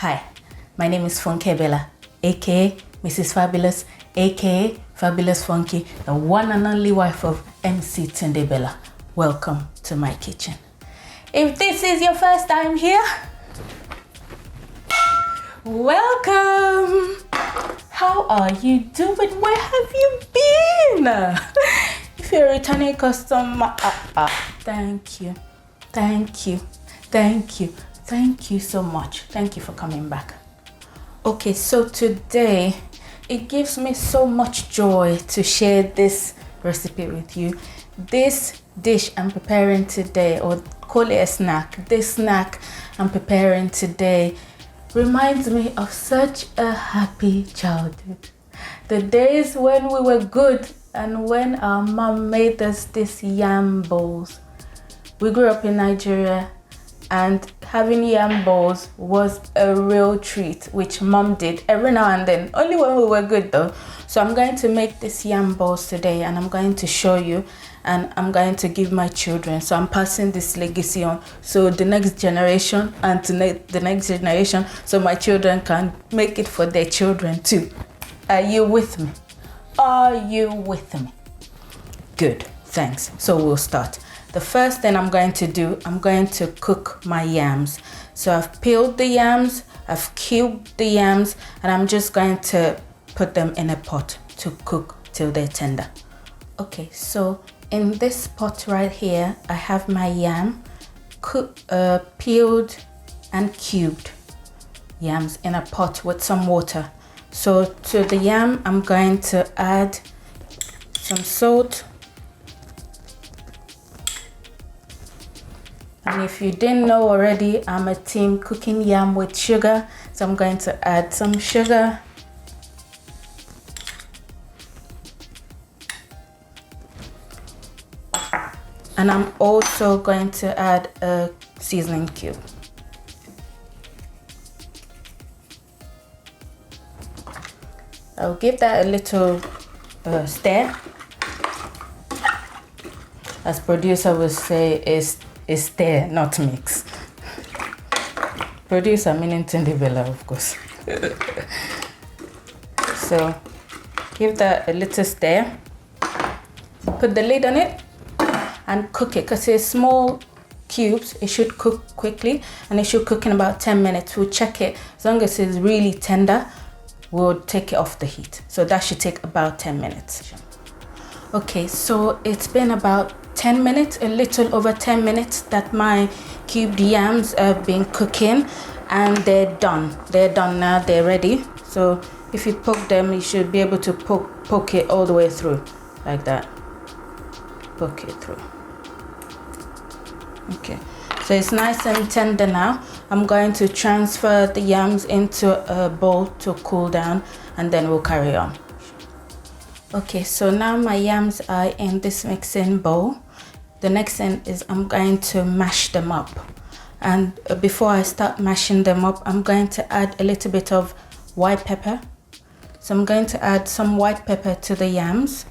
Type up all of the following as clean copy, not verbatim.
Hi, my name is Funke Bella, aka Mrs. Fabulous, aka Fabulous Funky, the one and only wife of MC Tunde Bella. Welcome to my kitchen. If this is your first time here, welcome. How are you doing? Where have you been? If you're a returning customer, thank you so much. Thank you for coming back. Okay, so today it gives me so much joy to share this recipe with you. This dish I'm preparing today, or call it a snack, this snack I'm preparing today reminds me of such a happy childhood. The days when we were good and when our mom made us these yam bowls. We grew up in Nigeria and having yam bowls was a real treat, which mom did every now and then, only when we were good though. So I'm going to make this yam bowls today and I'm going to show you and I'm going to give my children. So I'm passing this legacy on, so the next generation and to the next generation, so my children can make it for their children too. Are you with me? Are you with me? Good, thanks. So we'll start. The first thing I'm going to do, I'm going to cook my yams. So I've peeled the yams, I've cubed the yams, and I'm just going to put them in a pot to cook till they're tender. Okay, so in this pot right here, I have my yam, peeled and cubed yams in a pot with some water. So to the yam, I'm going to add some salt. And if you didn't know already, I'm a team cooking yam with sugar. So I'm going to add some sugar. And I'm also going to add a seasoning cube. I'll give that a little stir. As producer would say, is stir, not mix. Producer meaning Tunde Bella, of course. So give that a little stir. Put the lid on it and cook it, because it's small cubes. It should cook quickly and it should cook in about 10 minutes. We'll check it. As long as it's really tender, we'll take it off the heat. So that should take about 10 minutes. Okay, so it's been about 10 minutes, a little over 10 minutes that my cubed yams have been cooking, and they're done. They're done now, they're ready. So if you poke them, you should be able to poke it all the way through, like that. Poke it through. Okay, so it's nice and tender now. I'm going to transfer the yams into a bowl to cool down, and then we'll carry on. Okay, so now my yams are in this mixing bowl. The next thing is I'm going to mash them up. And before I start mashing them up, I'm going to add a little bit of white pepper. So I'm going to add some white pepper to the yams.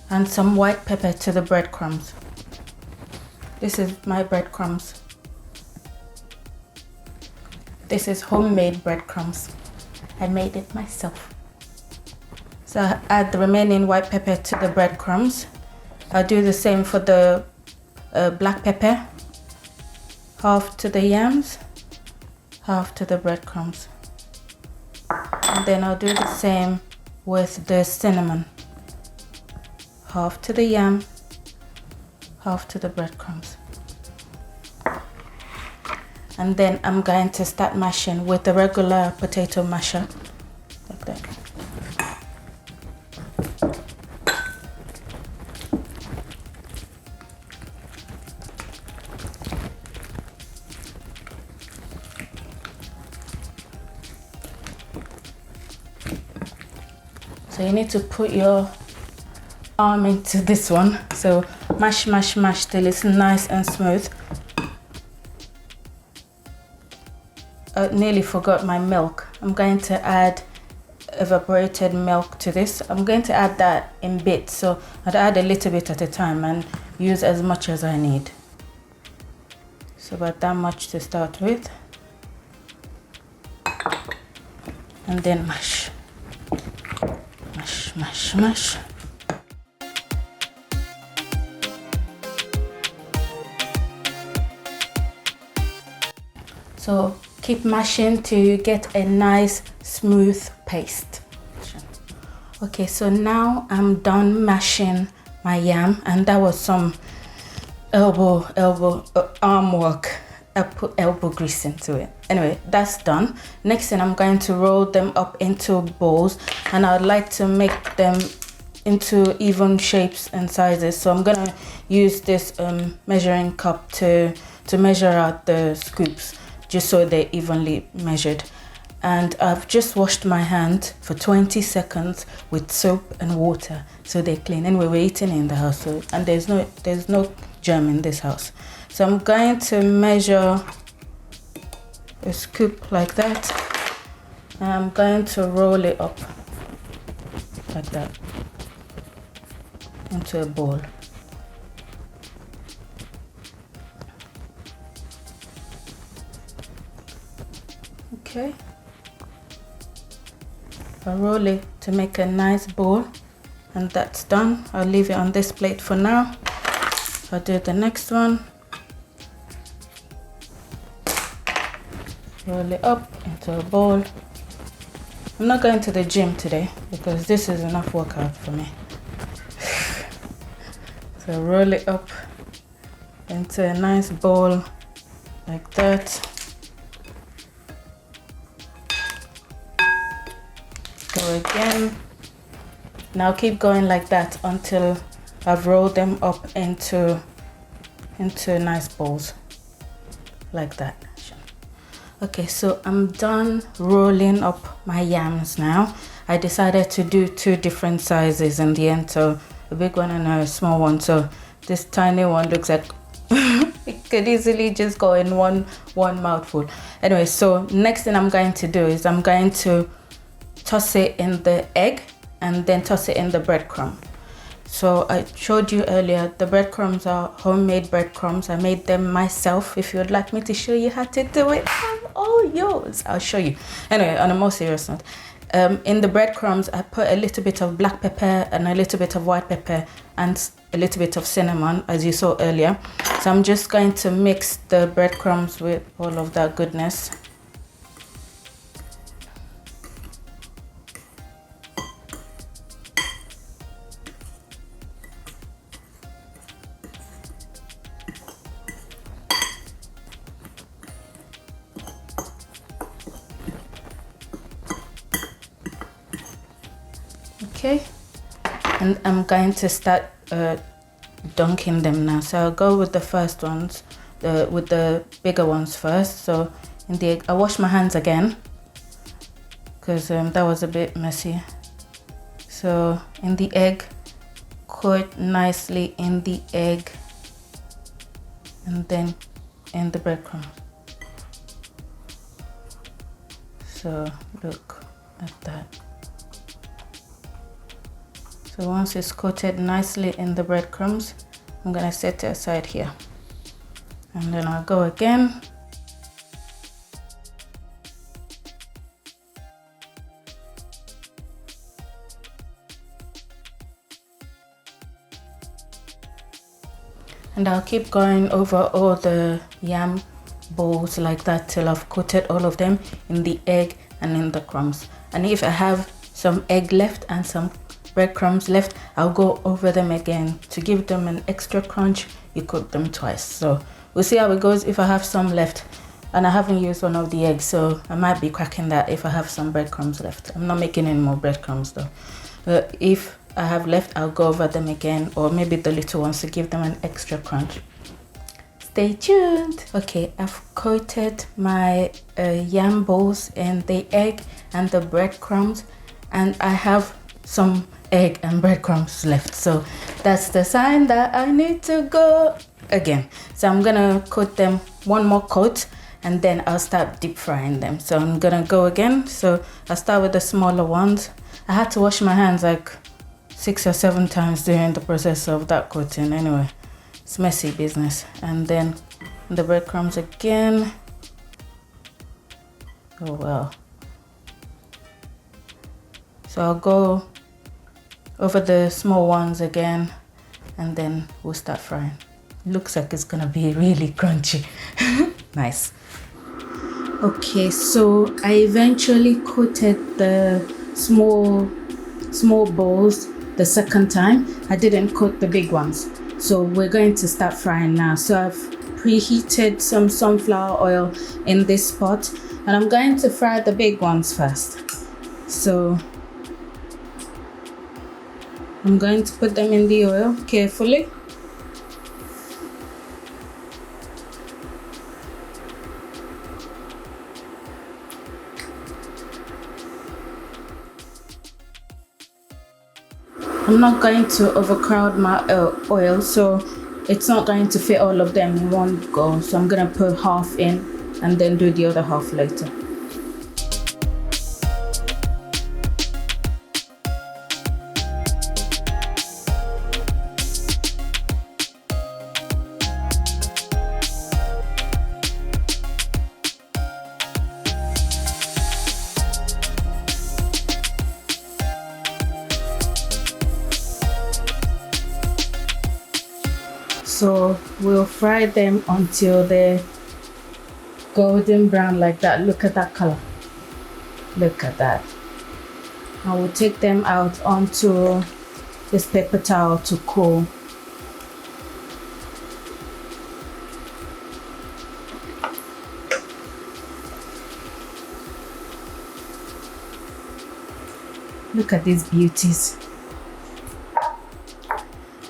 And some white pepper to the breadcrumbs. This is my breadcrumbs. This is homemade breadcrumbs. I made it myself. So I add the remaining white pepper to the breadcrumbs. I'll do the same for the black pepper. Half to the yams, half to the breadcrumbs. And then I'll do the same with the cinnamon. Half to the yam, half to the breadcrumbs. And then I'm going to start mashing with the regular potato masher, like that. So you need to put your arm into this one. So mash, mash, mash till it's nice and smooth. I nearly forgot my milk. I'm going to add evaporated milk to this. I'm going to add that in bits, so I'd add a little bit at a time and use as much as I need. So about that much to start with. And then mash. Mash, mash, mash. So keep mashing till you get a nice smooth paste. Okay, so now I'm done mashing my yam, and that was some arm work. I put elbow grease into it. Anyway, that's done. Next thing, I'm going to roll them up into bowls, and I'd like to make them into even shapes and sizes. So I'm gonna use this measuring cup to measure out the scoops, just so they're evenly measured. And I've just washed my hand for 20 seconds with soap and water so they're clean. Anyway, we're eating in the house, so, and there's no germ in this house. So I'm going to measure a scoop like that, and I'm going to roll it up like that into a bowl. Okay. I'll roll it to make a nice bowl, and that's done. I'll leave it on this plate for now. I'll do the next one. Roll it up into a bowl. I'm not going to the gym today because this is enough workout for me. So roll it up into a nice bowl like that. Go again. Now keep going like that until I've rolled them up into nice balls like that. Okay, so I'm done rolling up my yams now. I decided to do two different sizes in the end, so a big one and a small one. So this tiny one looks like it could easily just go in one mouthful. Anyway, so next thing I'm going to do is I'm going to toss it in the egg and then toss it in the breadcrumb. So I showed you earlier, the breadcrumbs are homemade breadcrumbs. I made them myself. If you would like me to show you how to do it, I'm all yours. I'll show you. Anyway, on a more serious note, in the breadcrumbs, I put a little bit of black pepper and a little bit of white pepper and a little bit of cinnamon, as you saw earlier. So I'm just going to mix the breadcrumbs with all of that goodness. Okay, and I'm going to start dunking them now. So I'll go with the first ones, with the bigger ones first. So in the egg, I wash my hands again because that was a bit messy. So in the egg, coat nicely in the egg, and then in the breadcrumb. So look at that. So once it's coated nicely in the breadcrumbs, I'm gonna set it aside here. And then I'll go again. And I'll keep going over all the yam bowls like that till I've coated all of them in the egg and in the crumbs. And if I have some egg left and some breadcrumbs left, I'll go over them again to give them an extra crunch. You cook them twice, so we'll see how it goes. If I have some left, and I haven't used one of the eggs, so I might be cracking that if I have some breadcrumbs left. I'm not making any more breadcrumbs though. But if I have left, I'll go over them again, or maybe the little ones to give them an extra crunch. Stay tuned. Okay, I've coated my yam bowls in the egg and the breadcrumbs, and I have some egg and breadcrumbs left, so that's the sign that I need to go again. So I'm gonna coat them one more coat, and then I'll start deep frying them. So I'm gonna go again. So I'll start with the smaller ones. I had to wash my hands like 6 or 7 times during the process of that coating. Anyway, it's messy business. And then the breadcrumbs again. Oh wow. So I'll go over the small ones again and then we'll start frying. Looks like it's gonna be really crunchy. Nice. Okay, so I eventually coated the small balls the second time. I didn't coat the big ones. So we're going to start frying now. So I've preheated some sunflower oil in this pot and I'm going to fry the big ones first. So I'm going to put them in the oil carefully. I'm not going to overcrowd my oil, so it's not going to fit all of them in one go. So I'm going to put half in and then do the other half later. So we'll fry them until they're golden brown like that. Look at that color. Look at that. I will take them out onto this paper towel to cool. Look at these beauties.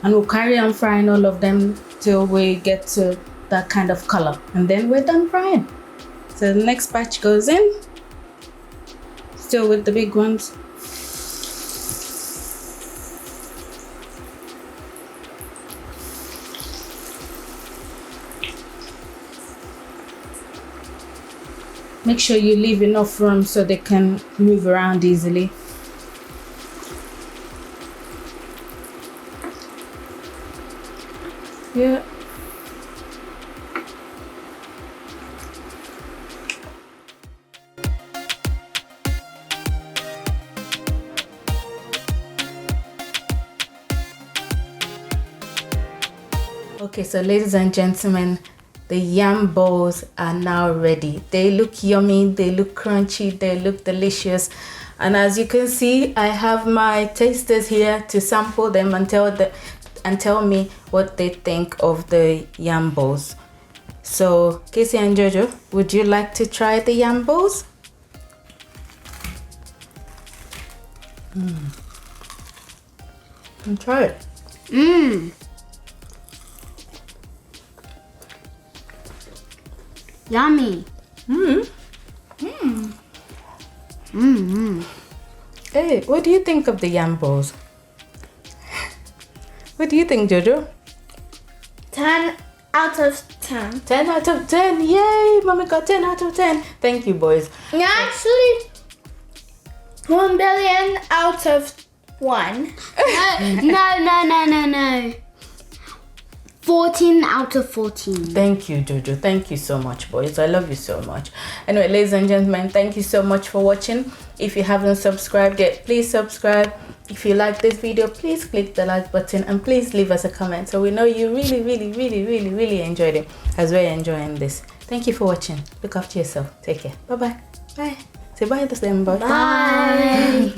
And we'll carry on frying all of them till we get to that kind of color. And then we're done frying. So the next batch goes in. Still with the big ones. Make sure you leave enough room so they can move around easily. Yeah. Okay, so ladies and gentlemen, the yam balls are now ready. They look yummy, they look crunchy, they look delicious. And as you can see, I have my tasters here to sample them and tell me what they think of the yam balls. So Casey and Jojo, would you like to try the yam balls? And try it. Yummy. Hey, what do you think of the yam balls? What do you think, Jojo? 10 out of 10. 10 out of 10. Yay, Mommy got 10 out of 10. Thank you, boys. Actually, 1 billion out of 1. No. 14 out of 14. Thank you, Jojo. Thank you so much, boys. I love you so much. Anyway, ladies and gentlemen, thank you so much for watching. If you haven't subscribed yet, please subscribe. If you like this video, please click the like button and please leave us a comment so we know you really enjoyed it as we're enjoying this. Thank you for watching. Look after yourself. Take care. Bye-bye. Bye. Say bye to them, boys. Bye.